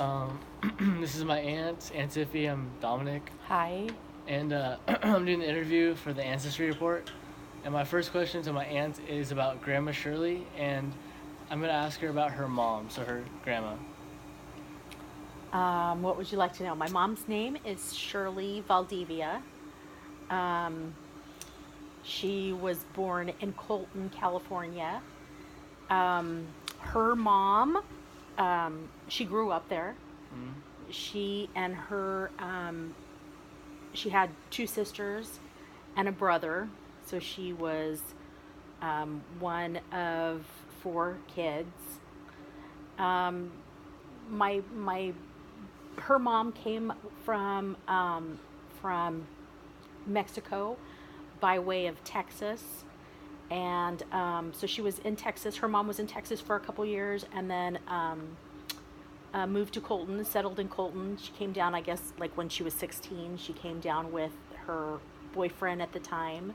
Um, this is my Aunt Tiffy. I'm Dominic, Hi. and I'm doing the interview for the Ancestry Report. And my first question to my aunt is about Grandma Shirley, and I'm gonna ask her about her mom, so her grandma. What would you like to know? My mom's name is Shirley Valdivia. Um, she was born in Colton, California. Her mom, she grew up there. Mm-hmm. She and her, she had two sisters and a brother. So she was one of four kids. Um, my her mom came from Mexico by way of Texas, and so she was in Texas. Her mom was in Texas for a couple years, and then moved to Colton, settled in Colton. She came down, I guess, like when she was 16. She came down with her boyfriend at the time,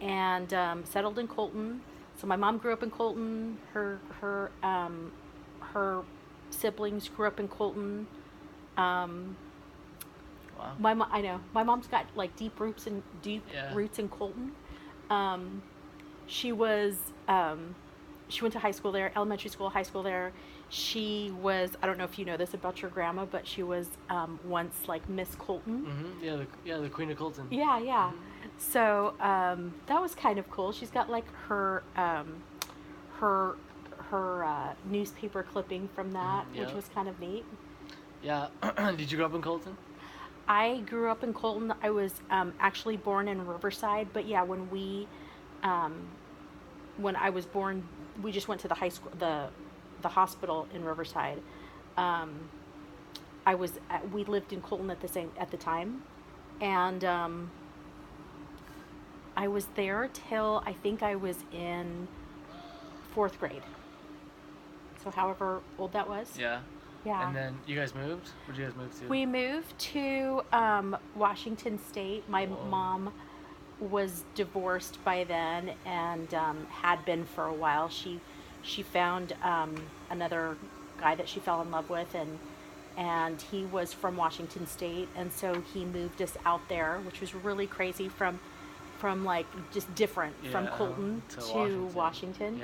and settled in Colton. So my mom grew up in Colton. Her siblings grew up in Colton. Um, Wow. I know my mom's got like deep Yeah. roots in Colton. Um, she was um, she went to high school there, elementary school, high school there. She was, I don't know if you know this about your grandma, but she was once like Miss Colton. Mm-hmm. Yeah, the Queen of Colton. Yeah, yeah. Mm-hmm. So that was kind of cool. She's got like her newspaper clipping from that, Mm-hmm. which Yeah. was kind of neat. Yeah. Did you grow up in Colton? I grew up in Colton. I was actually born in Riverside, but yeah, um, when I was born, we just went to the high school, the hospital in Riverside. Um, we lived in Colton at the time, and I was there till I think I was in fourth grade. So however old that was. Yeah. Yeah. And then you guys moved? Where'd you guys move to? We moved to Washington State. My Whoa. mom was divorced by then and had been for a while. She found another guy that she fell in love with, and he was from Washington State, and so he moved us out there, which was really crazy from like just different from Yeah. Colton to Washington.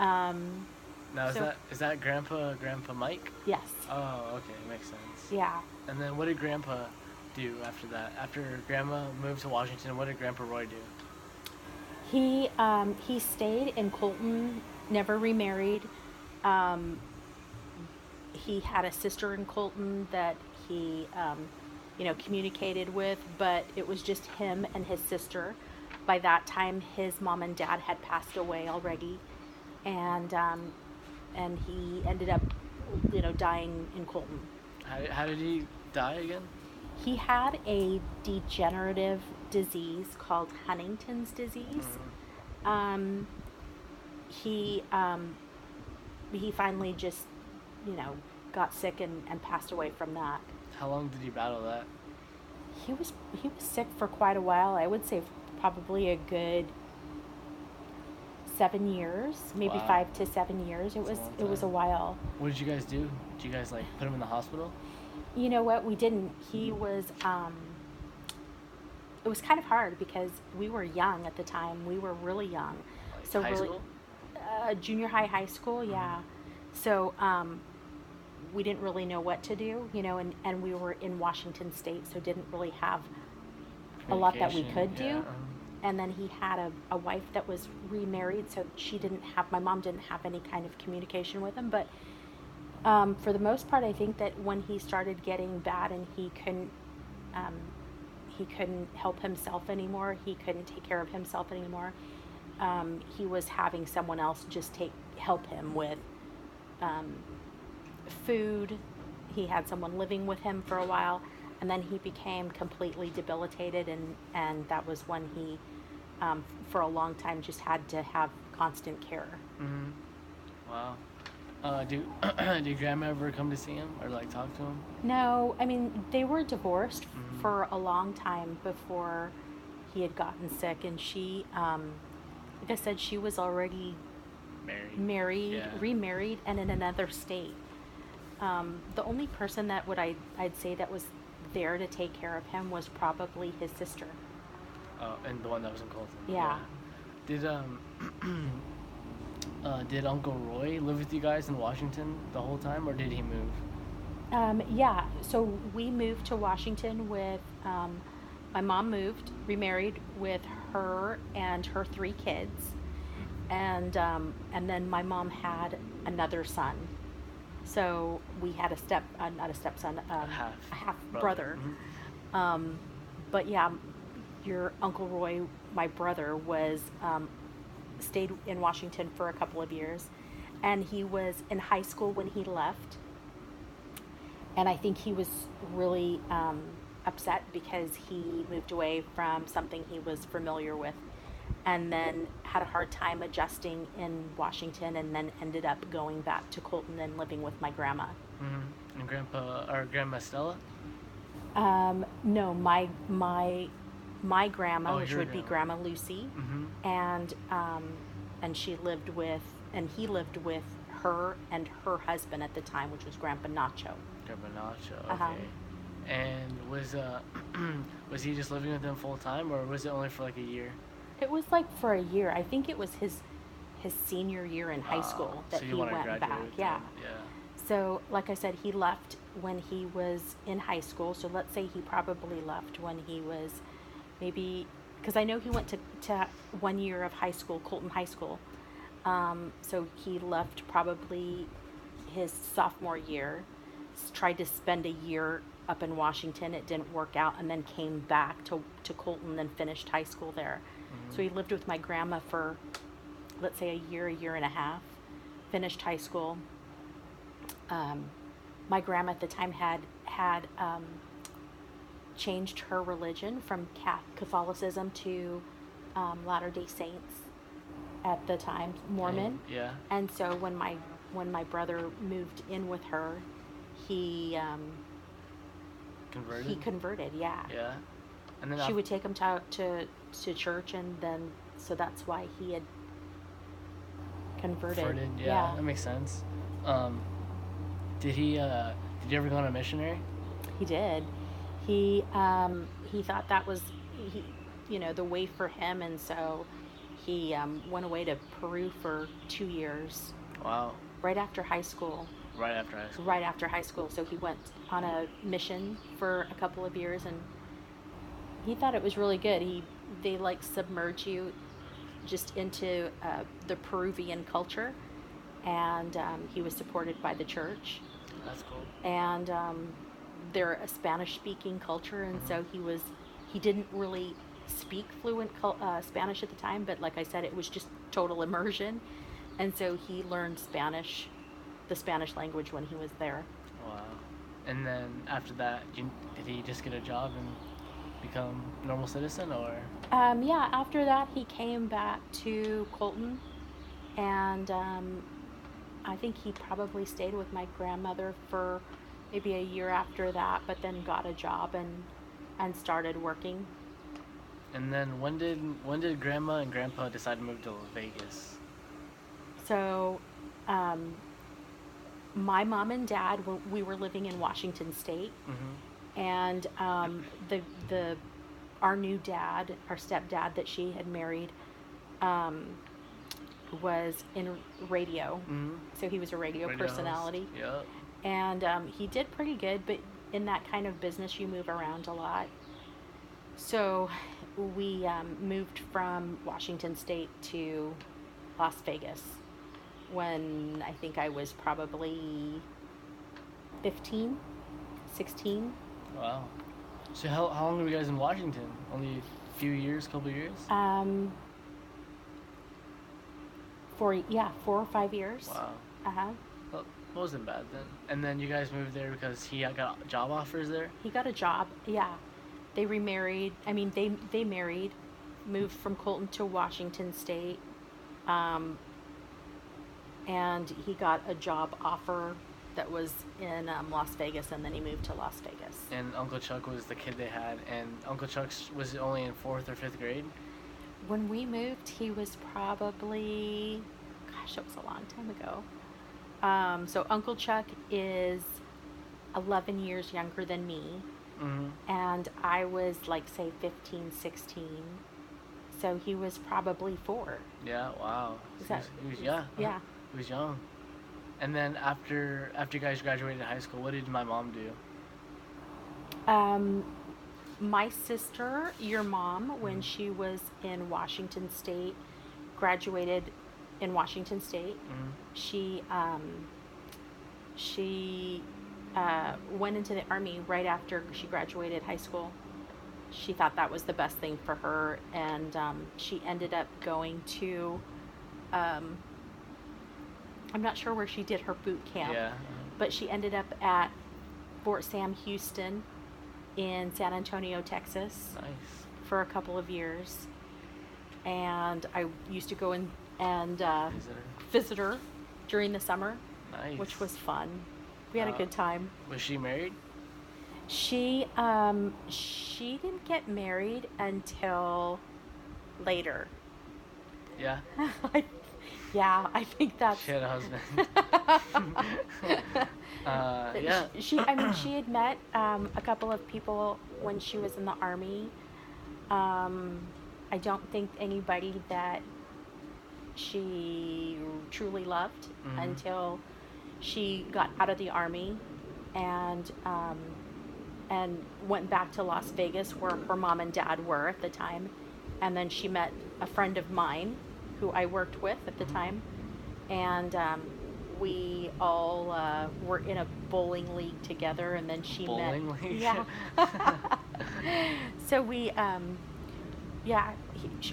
Yeah. Um, Now is so that Grandpa Mike? yes, Oh, okay, makes sense. yeah. And then what did Grandpa do after that? After Grandma moved to Washington, what did Grandpa Roy do? He stayed in Colton, never remarried. Um, he had a sister in Colton that he, communicated with, but it was just him and his sister. By that time, his mom and dad had passed away already, and he ended up, dying in Colton. How did he die again? He had a degenerative disease called Huntington's disease. Um, he he finally just, you know, got sick and passed away from that. How long did he battle that? He was sick for quite a while. I would say probably a good 7 years, maybe Wow, 5 to 7 years. It that's a was long it was a time. while. What did you guys do? Did you guys like put him in the hospital? You know what? We didn't. He was. It was kind of hard because we were young at the time. We were really young, Like so high really, school? junior high, high school, yeah. So we didn't really know what to do, and we were in Washington State, so didn't really have a lot that we Communication. could Yeah. do. And then he had a wife that was remarried, so my mom didn't have any kind of communication with him. But for the most part, I think that when he started getting bad and um, he couldn't help himself anymore, he couldn't take care of himself anymore. He was having someone else just help him with um, food. He had someone living with him for a while, and then he became completely debilitated, and that was when he, for a long time, just had to have constant care. Mm-hmm. Wow. Do did Grandma ever come to see him or like talk to him? No, I mean, they were divorced Mm-hmm. for a long time before he had gotten sick, and she, like I said, she was already Married. married, Yeah. remarried, and in another state. The only person that I'd say that was there to take care of him was probably his sister. Oh, and the one that was in Colton. Yeah. Did did Uncle Roy live with you guys in Washington the whole time, or did he move? Yeah, so we moved to Washington with, my mom moved, remarried with her and her three kids. And then my mom had another son. So we had not a stepson, a half brother. Um, but yeah, your Uncle Roy, my brother, stayed in Washington for a couple of years. And he was in high school when he left. And I think he was really upset because he moved away from something he was familiar with and then had a hard time adjusting in Washington and then ended up going back to Colton and living with my grandma. And Grandpa or Grandma Stella? No, my grandma, which would be Grandma Lucy, and she lived with, and he lived with her and her husband at the time, which was Grandpa Nacho. Grandpa Nacho, okay. And was he just living with them full time, or was it only for like a year? It was like for a year. I think it was his senior year in high school that so he went back. Yeah. So, like I said, he left when he was in high school. So let's say he probably left when he was maybe, because I know he went to 1 year of high school, Colton High School. So he left probably his sophomore year, tried to spend a year up in Washington. It didn't work out, and then came back to Colton and finished high school there. So he lived with my grandma for, let's say, a year and a half, finished high school. My grandma at the time had changed her religion from Catholicism to Latter-day Saints at the time, Mormon. Yeah. And so when my brother moved in with her, he converted. He converted, yeah. Yeah. And then she would take him to church, and then so that's why he had converted. Yeah, that makes sense. Did he ever go on a missionary? He did. He thought that was the way for him, and so he went away to Peru for 2 years. Wow. Right after high school. Right after high school. Right after high school. So he went on a mission for a couple of years, and he thought it was really good. They like submerge you just into the Peruvian culture, and he was supported by the church. That's cool. And they're a Spanish-speaking culture, and so he didn't really speak fluent Spanish at the time, but like I said, it was just total immersion, and so he learned Spanish, the Spanish language, when he was there. Wow. And then after that, did he just get a job and become a normal citizen, or? Yeah, after that he came back to Colton, and I think he probably stayed with my grandmother for maybe a year after that, but then got a job and started working. And then when did Grandma and Grandpa decide to move to Vegas? So, my mom and dad we were living in Washington State, and our new dad, our stepdad that she had married, was in radio. So he was a radio personality. Yep. And he did pretty good, but in that kind of business, you move around a lot. So we moved from Washington State to Las Vegas when I think I was probably 15, 16. Wow. So how long were you guys in Washington? Only a few years, couple years? 4 or 5 years. Wow. Well, it wasn't bad then. And then you guys moved there because he got job offers there? He got a job, yeah. They remarried. I mean, they married, moved from Colton to Washington State, and he got a job offer that was in Las Vegas, and then he moved to Las Vegas. And Uncle Chuck was the kid they had, and Uncle Chuck was only in 4th or 5th grade? When we moved, he was probably, gosh, it was a long time ago. So Uncle Chuck is 11 years younger than me, Mm-hmm. and I was like, say, 15, 16. So he was probably 4. Yeah. Wow. Is that, He was yeah. yeah. He was young. And then after you guys graduated high school, what did my mom do? My sister, your mom, when she was in Washington State, graduated in Washington State. Mm-hmm. She went into the Army right after she graduated high school. She thought that was the best thing for her, and she ended up going to, I'm not sure where she did her boot camp, Yeah. but she ended up at Fort Sam Houston in San Antonio, Texas, Nice. for a couple of years. And I used to go in and Visitor. visit her during the summer, Nice. which was fun. We had a good time. Was she married? She didn't get married until later. Yeah. Yeah, I think that's. She had a husband. Yeah. I mean, she had met a couple of people when she was in the Army. I don't think anybody that she truly loved until she got out of the Army and went back to Las Vegas, where her mom and dad were at the time. And then she met a friend of mine who I worked with at the time. And we all were in a bowling league together, and then she Bowling met. league? Yeah. So we,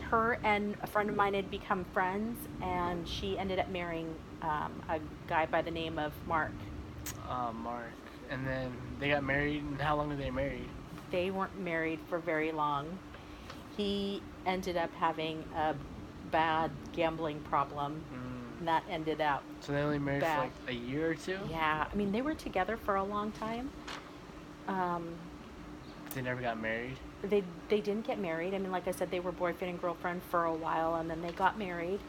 her and a friend of mine had become friends, and she ended up marrying a guy by the name of Mark. Mark. And then they got married. And how long were they married? They weren't married for very long. He ended up having a bad gambling problem, and that ended up So they only married bad. for like a year or two? Yeah, I mean, they were together for a long time. They never got married? They didn't get married. I mean, like I said, they were boyfriend and girlfriend for a while, and then they got married,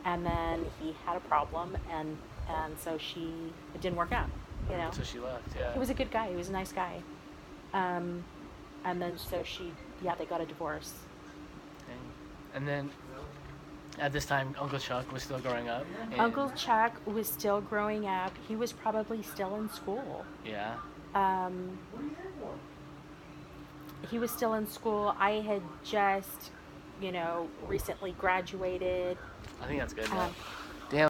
and then he had a problem, and so it didn't work out, you know. So she left, yeah. He was a good guy. He was a nice guy. And then so they got a divorce. Dang. And then at this time, Uncle Chuck was still growing up? and- Uncle Chuck was still growing up. He was probably still in school. Yeah. He was still in school. I had just, recently graduated. I think that's good. Now.